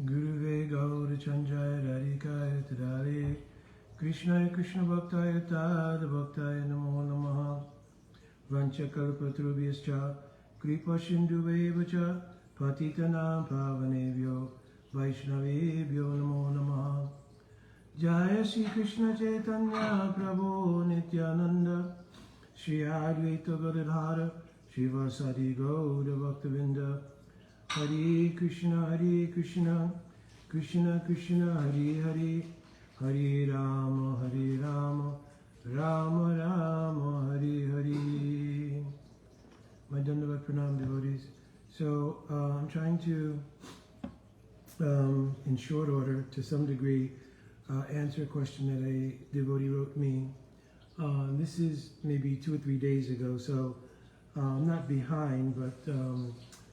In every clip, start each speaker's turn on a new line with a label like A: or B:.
A: Guruve Gaura Chanjaya Radhikaya Tadare Krishnaya Krishna Bhaktaya Tad Bhaktaya Namo Namaha Vanchakalpatrubhyascha Kripa Sindhuvevacha Patitanam Pavanebhyo Vaishnavebhyo Namo Namaha Jaya Shri Krishna Chaitanya Prabhu Nityananda Shri Advaita Gadadhara Shivasadi Gaura Bhaktavinda Hare Krishna, Krishna Krishna, Hare Hare, Hare Rama, Rama Rama, Hare Hare. My Dandavat Pranam devotees. So I'm trying to, in short order, to some degree, answer a question that a devotee wrote me. This is maybe 2 or 3 days ago, so I'm not behind, but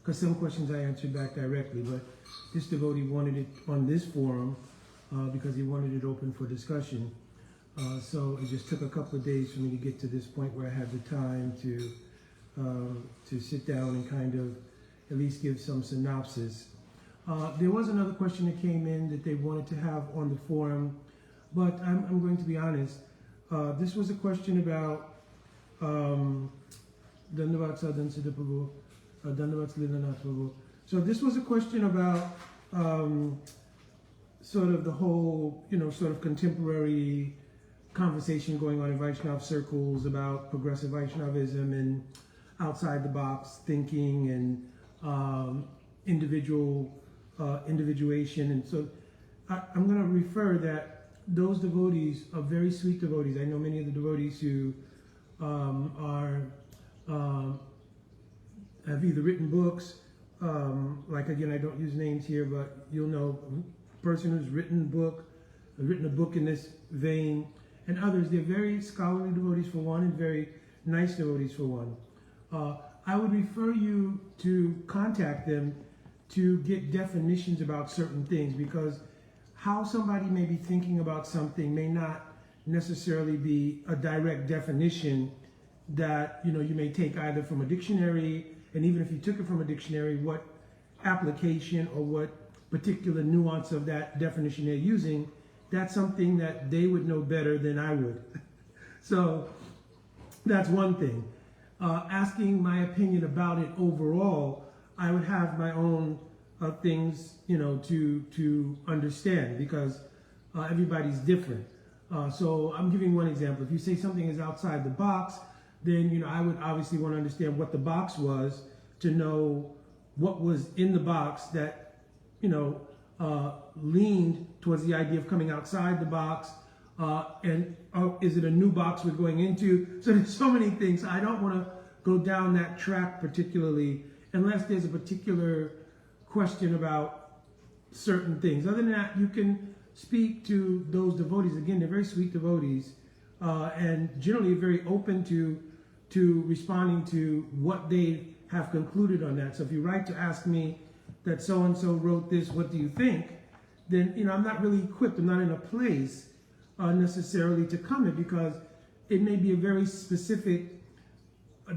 A: because some questions I answered back directly, but this devotee wanted it on this forum because he wanted it open for discussion. So it just took a couple of days for me to get to this point where I had the time to sit down and kind of at least give some synopsis. There was another question that came in that they wanted to have on the forum, but I'm going to be honest. This was a question about Dandavat Sadhan Siddhaprabhu. So this was a question about sort of the whole, sort of contemporary conversation going on in Vaishnava circles about progressive Vaishnavism and outside the box thinking and individuation. And so I'm going to refer that those devotees are very sweet devotees. I know many of the devotees who have either written books, like again, I don't use names here, but you'll know a person who's written a book in this vein, and others. They're very scholarly devotees for one, and very nice devotees for one. I would refer you to contact them to get definitions about certain things, because how somebody may be thinking about something may not necessarily be a direct definition that you may take either from a dictionary. And even if you took it from a dictionary, what application or what particular nuance of that definition they're using, that's something that they would know better than I would. So that's one thing. Asking my opinion about it overall, I would have my own things, to understand, because everybody's different. So I'm giving one example. If you say something is outside the box, then I would obviously want to understand what the box was, to know what was in the box that leaned towards the idea of coming outside the box, and is it a new box we're going into? So there's so many things. I don't want to go down that track particularly unless there's a particular question about certain things. Other than that, you can speak to those devotees. Again, they're very sweet devotees, and generally very open to responding to what they have concluded on that. So if you write to ask me that so-and-so wrote this, what do you think? Then, I'm not really equipped. I'm not in a place necessarily to comment, because it may be a very specific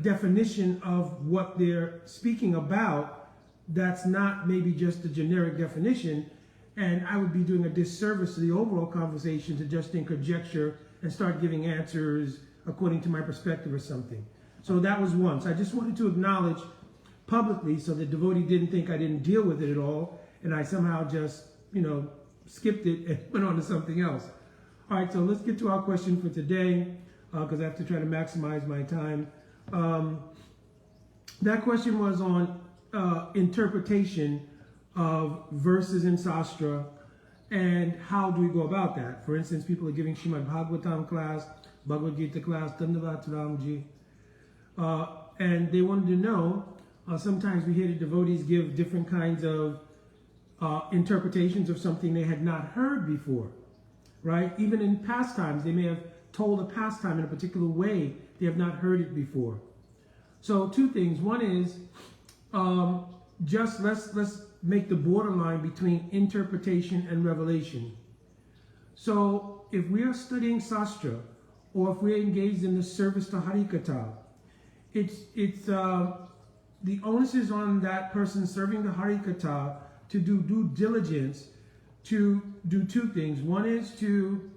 A: definition of what they're speaking about. That's not maybe just a generic definition. And I would be doing a disservice to the overall conversation to just in conjecture and start giving answers according to my perspective or something. So that was one. So I just wanted to acknowledge publicly so the devotee didn't think I didn't deal with it at all and I somehow just, skipped it and went on to something else. All right, so let's get to our question for today, because I have to try to maximize my time. That question was on interpretation of verses in Sastra and how do we go about that. For instance, people are giving Srimad Bhagavatam class, Bhagavad Gita class, Dandavat Ramji, and they wanted to know, sometimes we hear the devotees give different kinds of interpretations of something they had not heard before, right? Even in pastimes, they may have told a pastime in a particular way, they have not heard it before. So two things. One is, just let's make the borderline between interpretation and revelation. So if we are studying Sastra, or if we're engaged in the service to Harikatha, it's the onus is on that person serving the Harikatha to do due diligence to do two things. One is to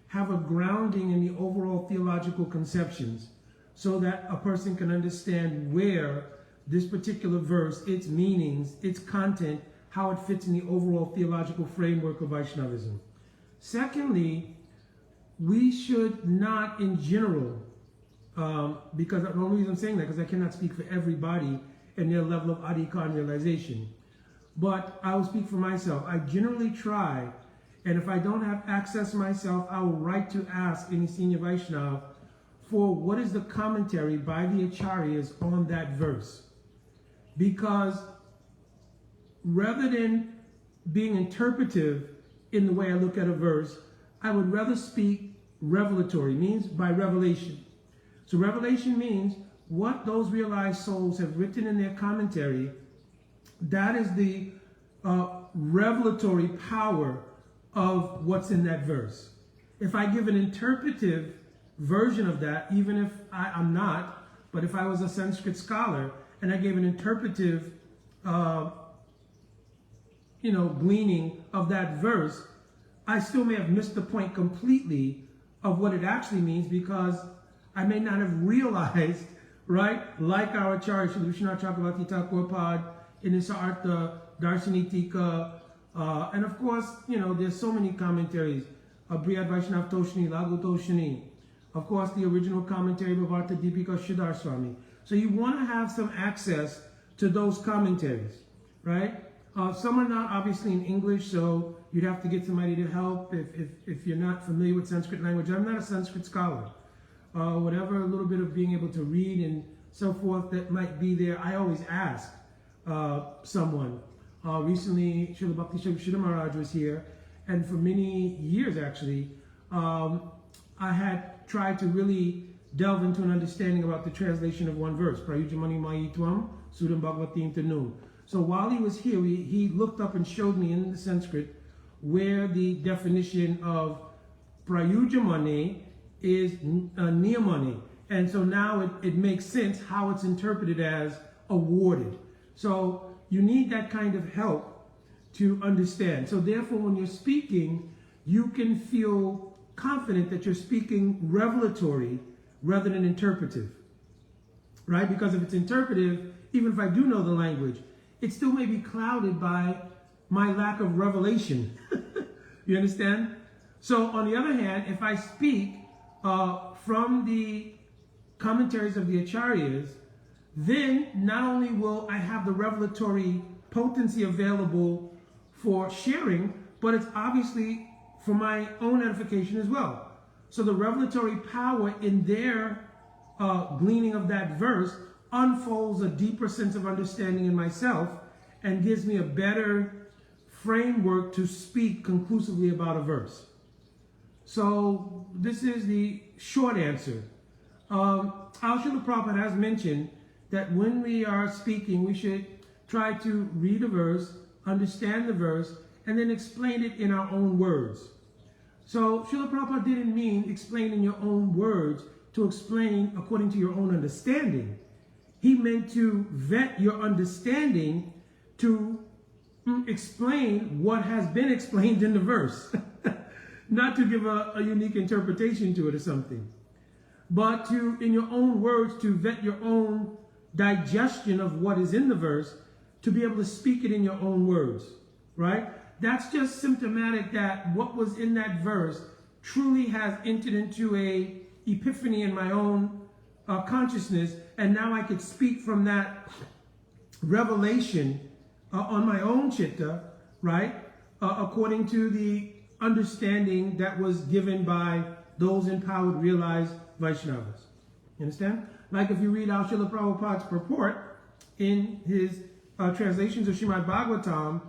A: have a grounding in the overall theological conceptions so that a person can understand where this particular verse, its meanings, its content, how it fits in the overall theological framework of Vaishnavism. Secondly, we should not in general, because the only reason I'm saying that because I cannot speak for everybody and their level of adhikar realization. But I will speak for myself. I generally try, and if I don't have access myself, I will write to ask any senior Vaishnava for what is the commentary by the Acharyas on that verse. Because rather than being interpretive in the way I look at a verse, I would rather speak revelatory, means by revelation. So revelation means what those realized souls have written in their commentary. That is the revelatory power of what's in that verse. If I give an interpretive version of that, even if I'm not, but if I was a Sanskrit scholar and I gave an interpretive, gleaning of that verse, I still may have missed the point completely of what it actually means because I may not have realized, right? Like our Acharya, Sri Vishwanath Chakravarti Thakur Pad, in his Artha, Darshanitika, and of course, there's so many commentaries. Brihad Vaishnav Toshni, Lagu Toshni. Of course, the original commentary of Bhavarta Deepika Sridhar Swami. So you want to have some access to those commentaries, right? Some are not obviously in English, so you'd have to get somebody to help if you're not familiar with Sanskrit language. I'm not a Sanskrit scholar. Whatever a little bit of being able to read and so forth that might be there, I always ask someone. Recently, Srila Bhakti Shrivasudha Maharaj was here, and for many years actually, I had tried to really delve into an understanding about the translation of one verse, Prayujamani Mayi Tvam, Sudam Bhagavatim Tanu. So while he was here, he looked up and showed me in the Sanskrit where the definition of Prayujamani is Niyamani. And so now it makes sense how it's interpreted as awarded. So you need that kind of help to understand. So therefore, when you're speaking, you can feel confident that you're speaking revelatory rather than interpretive, right? Because if it's interpretive, even if I do know the language, it still may be clouded by my lack of revelation. You understand? So on the other hand, if I speak from the commentaries of the Acharyas, then not only will I have the revelatory potency available for sharing, but it's obviously for my own edification as well. So the revelatory power in their gleaning of that verse unfolds a deeper sense of understanding in myself and gives me a better framework to speak conclusively about a verse. So this is the short answer. Our Srila Prabhupada has mentioned that when we are speaking, we should try to read a verse, understand the verse, and then explain it in our own words. So Srila Prabhupada didn't mean explain in your own words to explain according to your own understanding. He meant to vet your understanding to explain what has been explained in the verse. Not to give a unique interpretation to it or something. But to, in your own words, to vet your own digestion of what is in the verse, to be able to speak it in your own words, right? That's just symptomatic that what was in that verse truly has entered into a epiphany in my own consciousness, and now I could speak from that revelation on my own chitta, right? According to the understanding that was given by those empowered, realized Vaishnavas. You understand? Like if you read Al Srila Prabhupada's purport in his translations of Srimad Bhagavatam,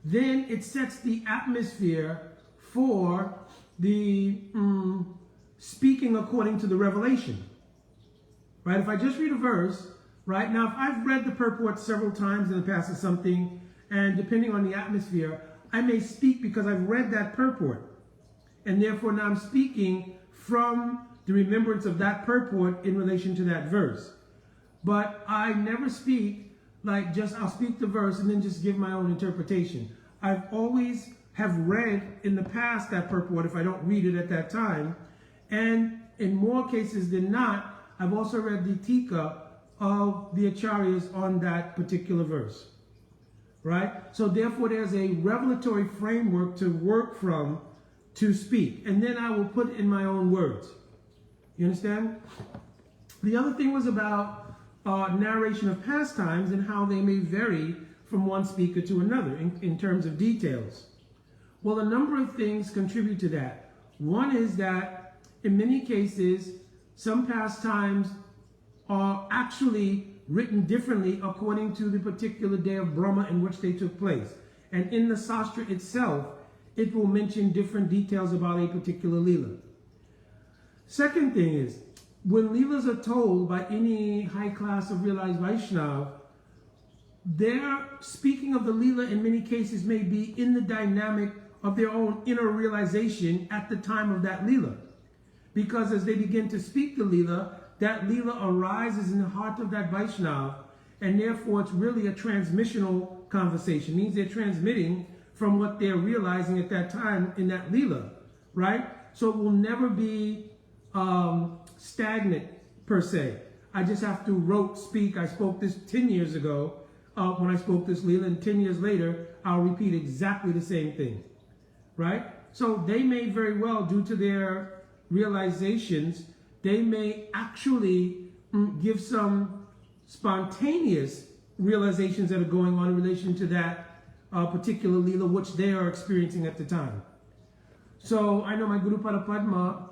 A: then it sets the atmosphere for the speaking according to the revelation. Right? If I just read a verse, right? Now, if I've read the purport several times in the past or something, and depending on the atmosphere, I may speak because I've read that purport. And therefore now I'm speaking from the remembrance of that purport in relation to that verse. But I never speak like just I'll speak the verse and then just give my own interpretation. I've always have read in the past that purport if I don't read it at that time. And in more cases than not, I've also read the Tika of the Acharyas on that particular verse. Right? So therefore there's a revelatory framework to work from to speak. And then I will put it in my own words. You understand? The other thing was about narration of pastimes and how they may vary from one speaker to another in terms of details. Well, a number of things contribute to that. One is that in many cases, some pastimes are actually written differently according to the particular day of Brahma in which they took place. And in the Sastra itself, it will mention different details about a particular Leela. Second thing is, when Leelas are told by any high class of realized Vaishnava, their speaking of the Leela in many cases may be in the dynamic of their own inner realization at the time of that Leela. Because as they begin to speak the Leela, that Leela arises in the heart of that Vaishnava, and therefore it's really a transmissional conversation. It means they're transmitting from what they're realizing at that time in that Leela, right? So it will never be stagnant per se. I just have to speak. I spoke this 10 years ago when I spoke this Leela, and 10 years later, I'll repeat exactly the same thing, right? So they may very well, due to their realizations, they may actually give some spontaneous realizations that are going on in relation to that particular Leela, which they are experiencing at the time. So I know my Guru Parapadma,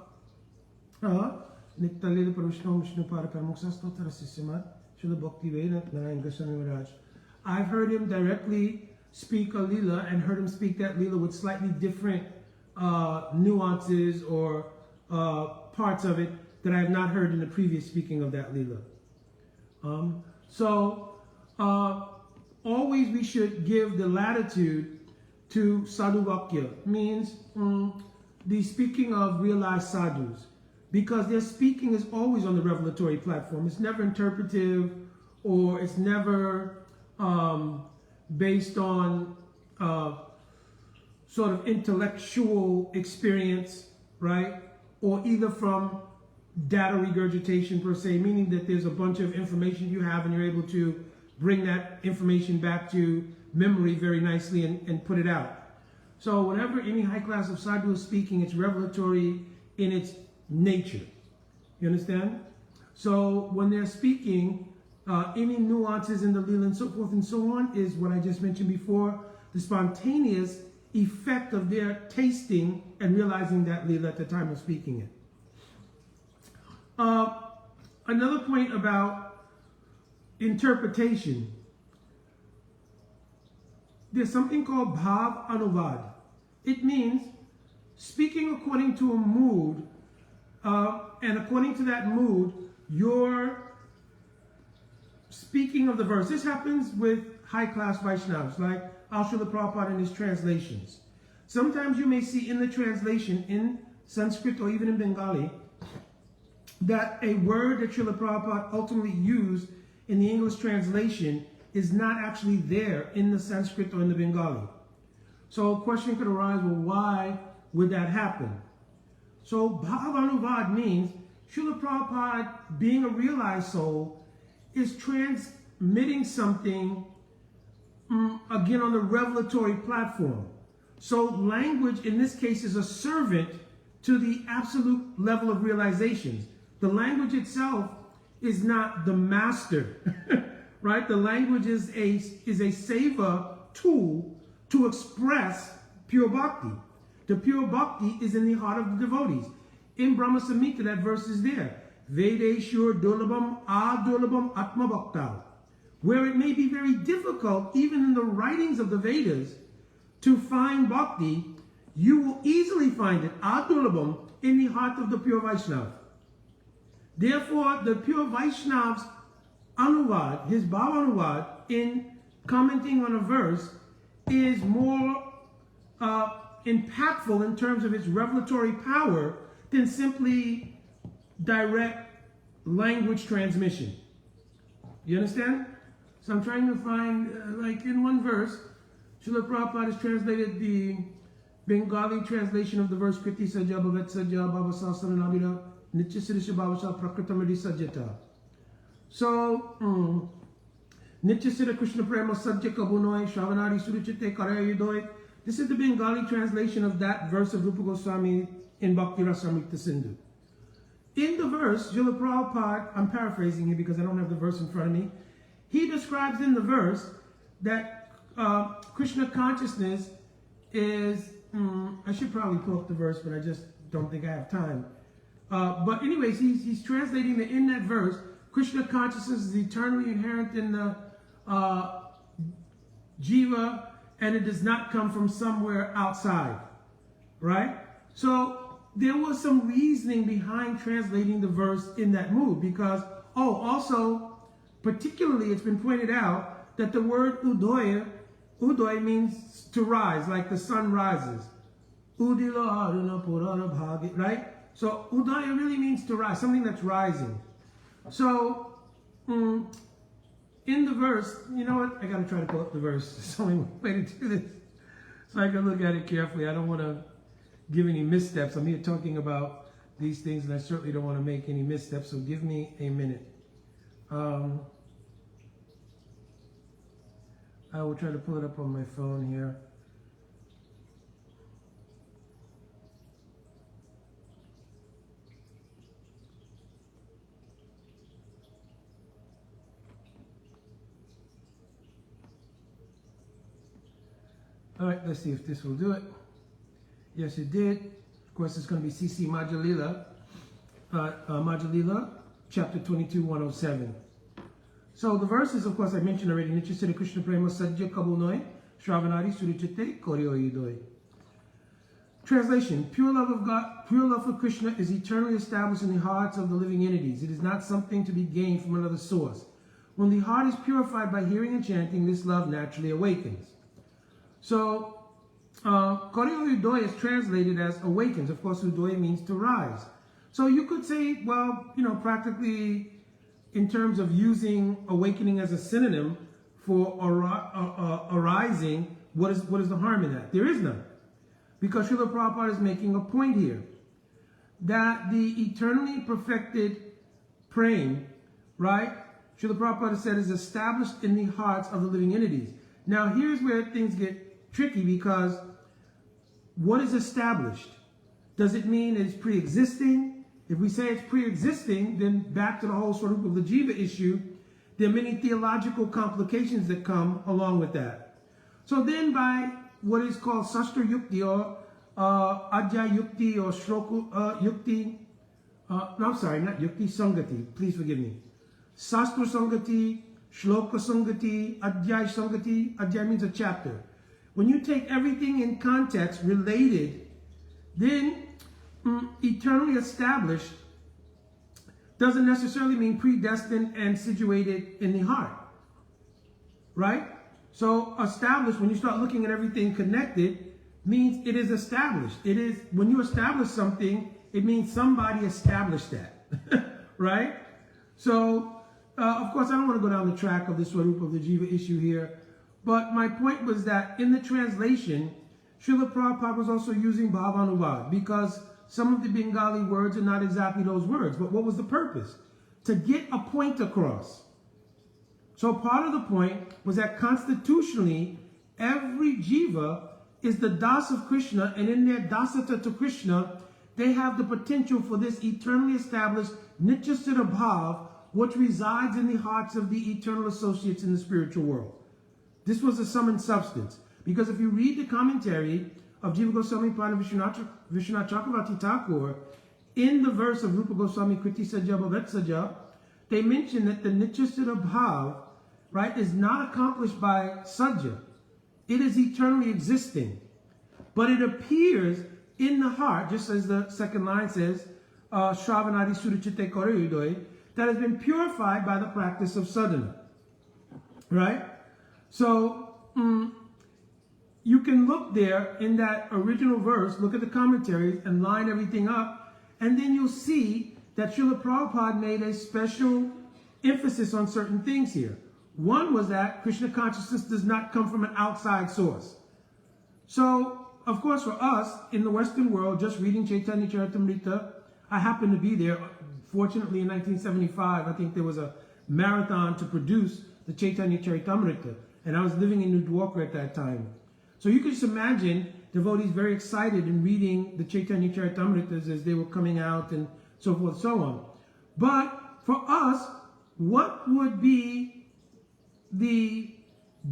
A: I've heard him directly speak a Leela and heard him speak that Leela with slightly different nuances or parts of it that I have not heard in the previous speaking of that Leela. Always we should give the latitude to Sadhuvakya, means the speaking of realized sadhus, because their speaking is always on the revelatory platform. It's never interpretive, or it's never based on sort of intellectual experience, right? Or either from data regurgitation per se, meaning that there's a bunch of information you have and you're able to bring that information back to memory very nicely and put it out. So whenever any high class of sadhu is speaking, it's revelatory in its nature. You understand? So when they're speaking, any nuances in the Leela and so forth and so on is what I just mentioned before, the spontaneous effect of their tasting and realizing that Leela at the time of speaking it. Another point about interpretation. There's something called Bhav Anuvad. It means speaking according to a mood, and according to that mood, you're speaking of the verse. This happens with high-class Vaishnavas, like Srila Prabhupada in his translations. Sometimes you may see in the translation, in Sanskrit or even in Bengali, that a word that Srila Prabhupada ultimately used in the English translation is not actually there in the Sanskrit or in the Bengali. So a question could arise, well, why would that happen? So Bhavanuvad means Srila Prabhupada, being a realized soul, is transmitting something, again, on the revelatory platform. So language, in this case, is a servant to the absolute level of realizations. The language itself is not the master, right? The language is a seva tool to express pure bhakti. The pure bhakti is in the heart of the devotees. In Brahma Samhita, that verse is there. Vedeshur dulabam adulabam atma bhakta. Where it may be very difficult, even in the writings of the Vedas, to find bhakti, you will easily find it, adulabam, in the heart of the pure Vaishnava. Therefore, the pure Vaishnava's anuvad, his bhava anuvad, in commenting on a verse, is more impactful in terms of its revelatory power than simply direct language transmission. You understand? So I'm trying to find, like in one verse, Srila Prabhupada has translated the Bengali translation of the verse Kriti Sajja Bhavat Sajja Bhava Sasana Nabira Nitya Sirisha Bhavasha Prakritamadi Sajjata. So, Nitya Sira Krishna Prema Sajja Kabunoi Shravanari Suruchite Karaya Yudoi. This is the Bengali translation of that verse of Rupa Goswami in Bhakti Rasamrita Sindhu. In the verse, Srila Prabhupada, I'm paraphrasing here because I don't have the verse in front of me, he describes in the verse that Krishna consciousness is, I should probably pull up the verse, but I just don't think I have time. But anyways, he's translating that in that verse, Krishna consciousness is eternally inherent in the jiva, and it does not come from somewhere outside, right? So there was some reasoning behind translating the verse in that mood because, also, particularly it's been pointed out that the word udoy means to rise, like the sun rises. Right? So udaya really means to rise, something that's rising. So in the verse, you know what? I got to try to pull up the verse. There's only one way to do this. So I can look at it carefully. I don't want to give any missteps. I'm here talking about these things, and I certainly don't want to make any missteps. So give me a minute. I will try to pull it up on my phone here. All right, let's see if this will do it. Yes, it did. Of course, it's going to be C.C. Majalila, chapter 22, 107. So the verses, of course, I mentioned already. Nitya Siddha Krishna Prema Sajja Kabunoi, Shravanari Surichite Koryo Yudoi. Translation: Pure love of God, pure love for Krishna is eternally established in the hearts of the living entities. It is not something to be gained from another source. When the heart is purified by hearing and chanting, this love naturally awakens. So, Koryo Yudoi is translated as awakens. Of course, Yudoi means to rise. So you could say, well, practically in terms of using awakening as a synonym for arising, what is the harm in that? There is none. Because Srila Prabhupada is making a point here that the eternally perfected praying, right, Srila Prabhupada said is established in the hearts of the living entities. Now here's where things get tricky because what is established? Does it mean it's pre-existing? If we say it's pre-existing, then back to the whole sort of the jiva issue, there are many theological complications that come along with that. So then by what is called Sastra Yukti or Adya Yukti or Shloku Yukti, no, I'm sorry, not Yukti, Sangati, please forgive me. Sastra Sangati, Shloka Sangati, Adya Sangati, Adya means a chapter. When you take everything in context, related, then eternally established doesn't necessarily mean predestined and situated in the heart, right? So established, when you start looking at everything connected, means it is established. It is, when you establish something, it means somebody established that, right? So, of course, I don't want to go down the track of the Swarupa of the Jiva issue here, but my point was that in the translation, Srila Prabhupada was also using Bhavanuvad because some of the Bengali words are not exactly those words. But what was the purpose? To get a point across. So part of the point was that constitutionally, every jiva is the das of Krishna, and in their dasata to Krishna, they have the potential for this eternally established nityasthita bhav, which resides in the hearts of the eternal associates in the spiritual world. This was the sum and substance. Because if you read the commentary of Jiva Goswami Pada Vishwanath Chakravarti Thakur, in the verse of Rupa Goswami Kriti Sajja Bhavat Sajja, they mention that the nityasthita bhav, right, is not accomplished by sajja. It is eternally existing. But it appears in the heart, just as the second line says, Shravanadi Surichite Korayudoi, that has been purified by the practice of sadhana. Right? So, you can look there in that original verse, look at the commentaries and line everything up, and then you'll see that Srila Prabhupada made a special emphasis on certain things here. One was that Krishna consciousness does not come from an outside source. So, of course, for us in the Western world, just reading Chaitanya Charitamrita, I happened to be there. Fortunately, in 1975, I think there was a marathon to produce the Chaitanya Charitamrita, and I was living in New Dwarka at that time. So you can just imagine devotees very excited in reading the Chaitanya Charitamritas as they were coming out and so forth and so on. But for us, what would be the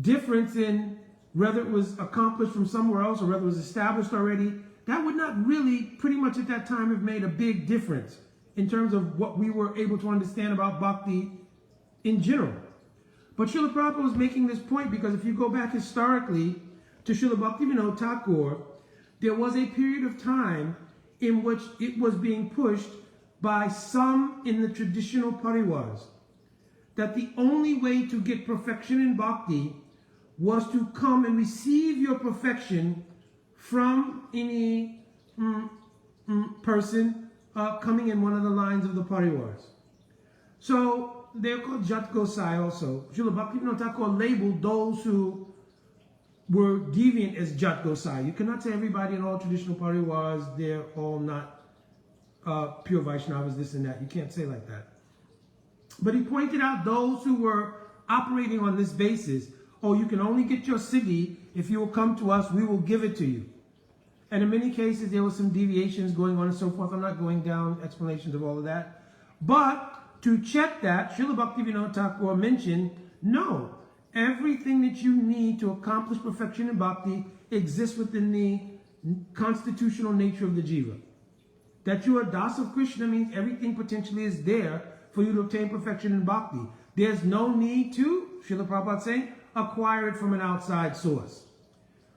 A: difference in whether it was accomplished from somewhere else or whether it was established already? That would not really, pretty much at that time, have made a big difference in terms of what we were able to understand about bhakti in general. But Srila Prabhupada was making this point because if you go back historically to Srila Bhaktivinoda Thakur, there was a period of time in which it was being pushed by some in the traditional parivars that the only way to get perfection in bhakti was to come and receive your perfection from any person coming in one of the lines of the parivars. So they're called Jat Gosai also. Srila Bhaktivinoda Thakur labeled those who were deviant as Jat Gosai. You cannot say everybody in all traditional parivars, they're all not pure Vaishnavas, this and that. You can't say like that. But he pointed out those who were operating on this basis. Oh, you can only get your siddhi if you will come to us, we will give it to you. And in many cases, there were some deviations going on and so forth. I'm not going down explanations of all of that. But to check that, Srila Bhaktivinoda Thakur mentioned, no, everything that you need to accomplish perfection in bhakti exists within the constitutional nature of the jiva. That you are das of Krishna means everything potentially is there for you to obtain perfection in bhakti. There's no need to, Srila Prabhupada saying, acquire it from an outside source.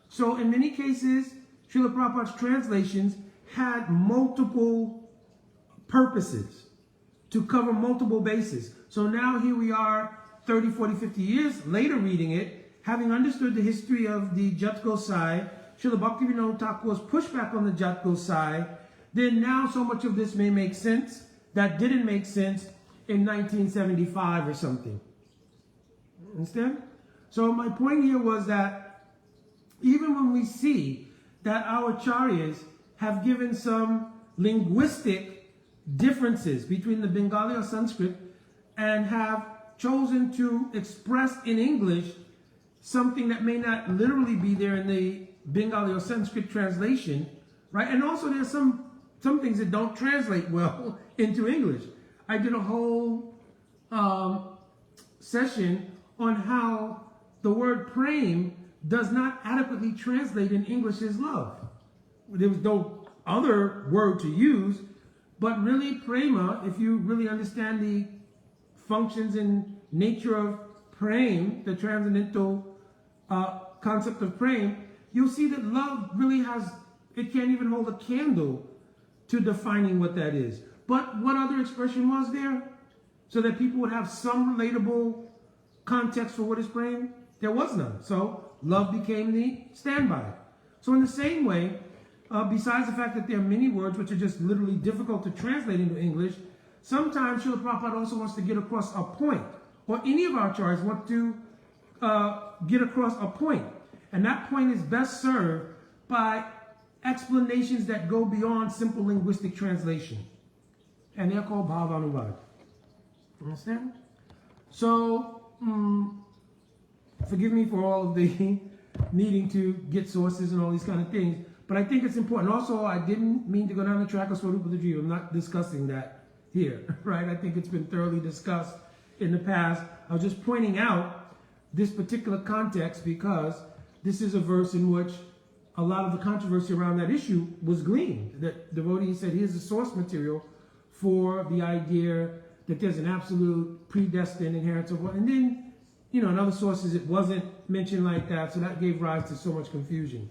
A: So in many cases, Srila Prabhupada's translations had multiple purposes to cover multiple bases. So now here we are 30, 40, 50 years later reading it, having understood the history of the Jat Gosai, Srila Bhaktivinoda Thakur's pushback on the Jat Gosai, then now so much of this may make sense that didn't make sense in 1975 or something. Understand? So my point here was that even when we see that our acharyas have given some linguistic differences between the Bengali or Sanskrit and have chosen to express in English something that may not literally be there in the Bengali or Sanskrit translation, right? And also there's some things that don't translate well into English. I did a whole session on how the word prem does not adequately translate in English as love. There was no other word to use, but really prema, if you really understand the functions and nature of prem, the transcendental concept of prem, you'll see that love really has, it can't even hold a candle to defining what that is. But what other expression was there? So that people would have some relatable context for what is prem? There was none. So love became the standby. So in the same way, besides the fact that there are many words which are just literally difficult to translate into English, sometimes Srila Prabhupada also wants to get across a point, or any of our acharyas want to get across a point. And that point is best served by explanations that go beyond simple linguistic translation. And they're called bhavanuvad. Understand? So, forgive me for all of the needing to get sources and all these kind of things, but I think it's important. Also, I didn't mean to go down the track of Swarupa Jiva. I'm not discussing that here, right? I think it's been thoroughly discussed in the past. I was just pointing out this particular context because this is a verse in which a lot of the controversy around that issue was gleaned. That devotee said, here's the source material for the idea that there's an absolute predestined inheritance of what, and then, you know, in other sources it wasn't mentioned like that, so that gave rise to so much confusion.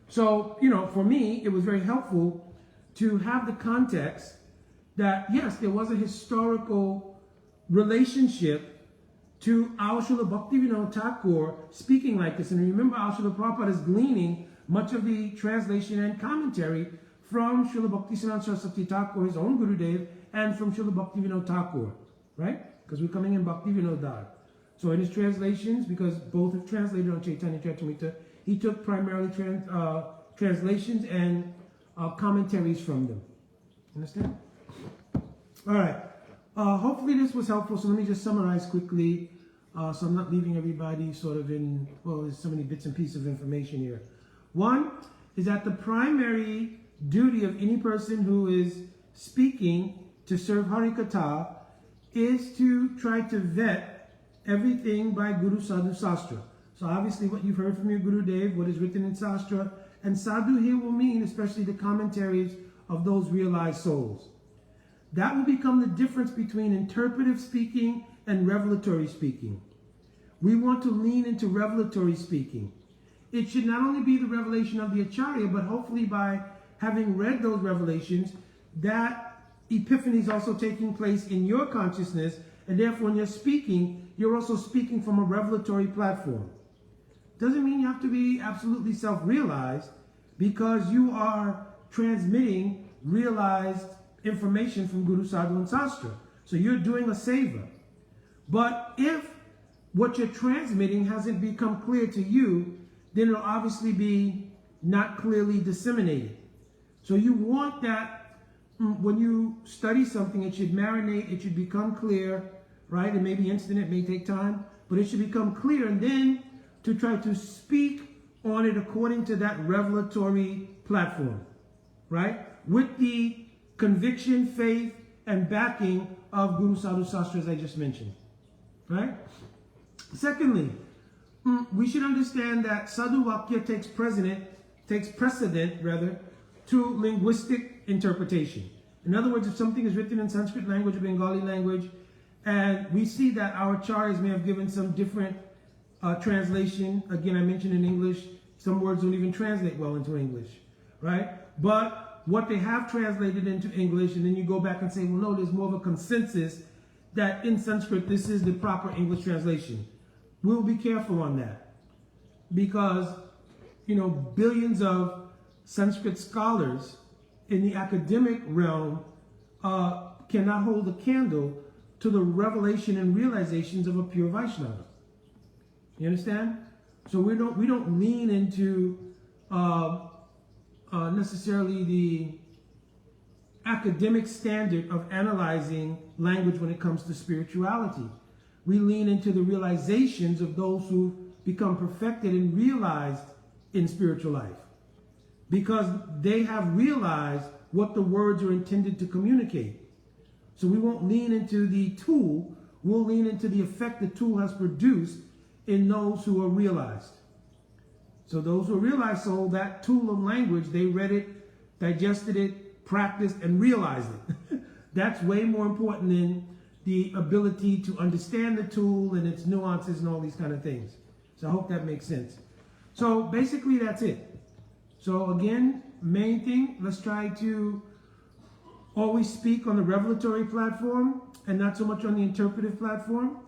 A: So, you know, for me, it was very helpful to have the context that, yes, there was a historical relationship to our Srila Bhaktivinoda Thakur speaking like this. And remember, our Srila Prabhupada is gleaning much of the translation and commentary from Srila Bhaktisiddhanta Saraswati Thakur, his own Gurudev, and from Srila Bhaktivinoda Thakur, right? Because we're coming in Bhaktivinoda. So in his translations, because both have translated on Chaitanya Charitamrita, he took primarily translations and commentaries from them. Understand? All right. Hopefully this was helpful. So let me just summarize quickly, so I'm not leaving everybody sort of in, well, there's so many bits and pieces of information here. One is that the primary duty of any person who is speaking to serve Harikatha is to try to vet everything by Guru Sadhu Sastra. So obviously what you've heard from your Guru Dev, what is written in Sastra, and Sadhu here will mean especially the commentaries of those realized souls. That will become the difference between interpretive speaking and revelatory speaking. We want to lean into revelatory speaking. It should not only be the revelation of the Acharya, but hopefully by having read those revelations, that epiphany is also taking place in your consciousness, and therefore when you're speaking, you're also speaking from a revelatory platform. Doesn't mean you have to be absolutely self-realized, because you are transmitting realized information from Guru Sadhu and Sastra. So you're doing a seva. But if what you're transmitting hasn't become clear to you, then it'll obviously be not clearly disseminated. So you want that when you study something, it should marinate, it should become clear, right? It may be instant, it may take time, but it should become clear, and then to try to speak on it according to that revelatory platform, right? With the conviction, faith, and backing of Guru Sadhu Sastra, as I just mentioned, right? Secondly, we should understand that Sadhu Vakya takes precedent to linguistic interpretation. In other words, if something is written in Sanskrit language or Bengali language, and we see that our acharyas may have given some different translation. Again, I mentioned in English, some words don't even translate well into English, right? But what they have translated into English, and then you go back and say, well, no, there's more of a consensus that in Sanskrit, this is the proper English translation. We'll be careful on that, because, you know, billions of Sanskrit scholars in the academic realm cannot hold a candle to the revelation and realizations of a pure Vaishnava. You understand? So we don't lean into necessarily the academic standard of analyzing language when it comes to spirituality. We lean into the realizations of those who become perfected and realized in spiritual life, because they have realized what the words are intended to communicate. So we won't lean into the tool, we'll lean into the effect the tool has produced in those who are realized. So those who are realized, so that tool of language, they read it, digested it, practiced, and realized it. That's way more important than the ability to understand the tool and its nuances and all these kind of things. So I hope that makes sense. So basically that's it. So again, main thing, let's try to always speak on the revelatory platform and not so much on the interpretive platform.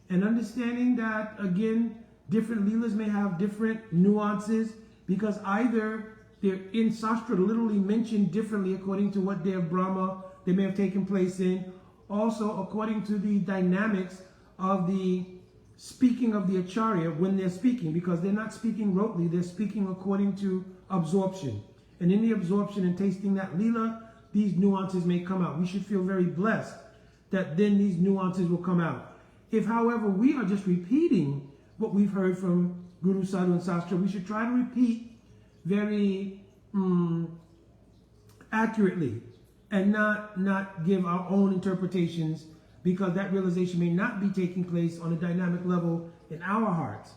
A: And understanding that, again, different leelas may have different nuances, because either they're in Sastra literally mentioned differently according to what their Brahma they may have taken place in. Also, according to the dynamics of the speaking of the Acharya when they're speaking, because they're not speaking rotely, they're speaking according to absorption. And in the absorption and tasting that leela, these nuances may come out. We should feel very blessed that then these nuances will come out. If, however, we are just repeating what we've heard from Guru Sadhu and Sastra, we should try to repeat very accurately and not give our own interpretations, because that realization may not be taking place on a dynamic level in our hearts.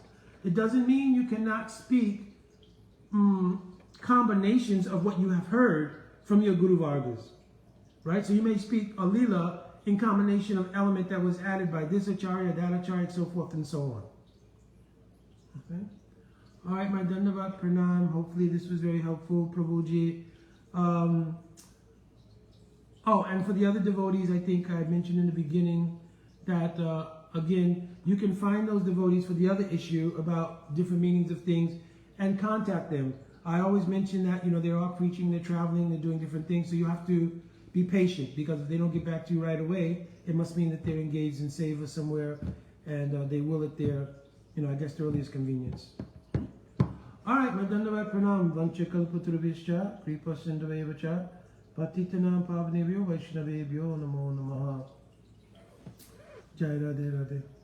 A: It doesn't mean you cannot speak combinations of what you have heard from your Guru Vargas, right? So you may speak a lila in combination of element that was added by this Acharya, that Acharya, so forth and so on. Okay. All right, my Dandavat Pranam. Hopefully this was very helpful, Prabhuji. Oh, and for the other devotees, I think I mentioned in the beginning that, again, you can find those devotees for the other issue about different meanings of things and contact them. I always mention that, you know, they're all preaching, they're traveling, they're doing different things, so you have to be patient, because if they don't get back to you right away, it must mean that they're engaged in seva somewhere, and they will at their, I guess the earliest convenience. All right, Madandava Pranam, Vanchakal Putrubhischa, Kripa Sindhavevacha, Patitanam Pavnevyo, Vaishnavebhyo, Namo Namaha. Jai Radhe Radhe.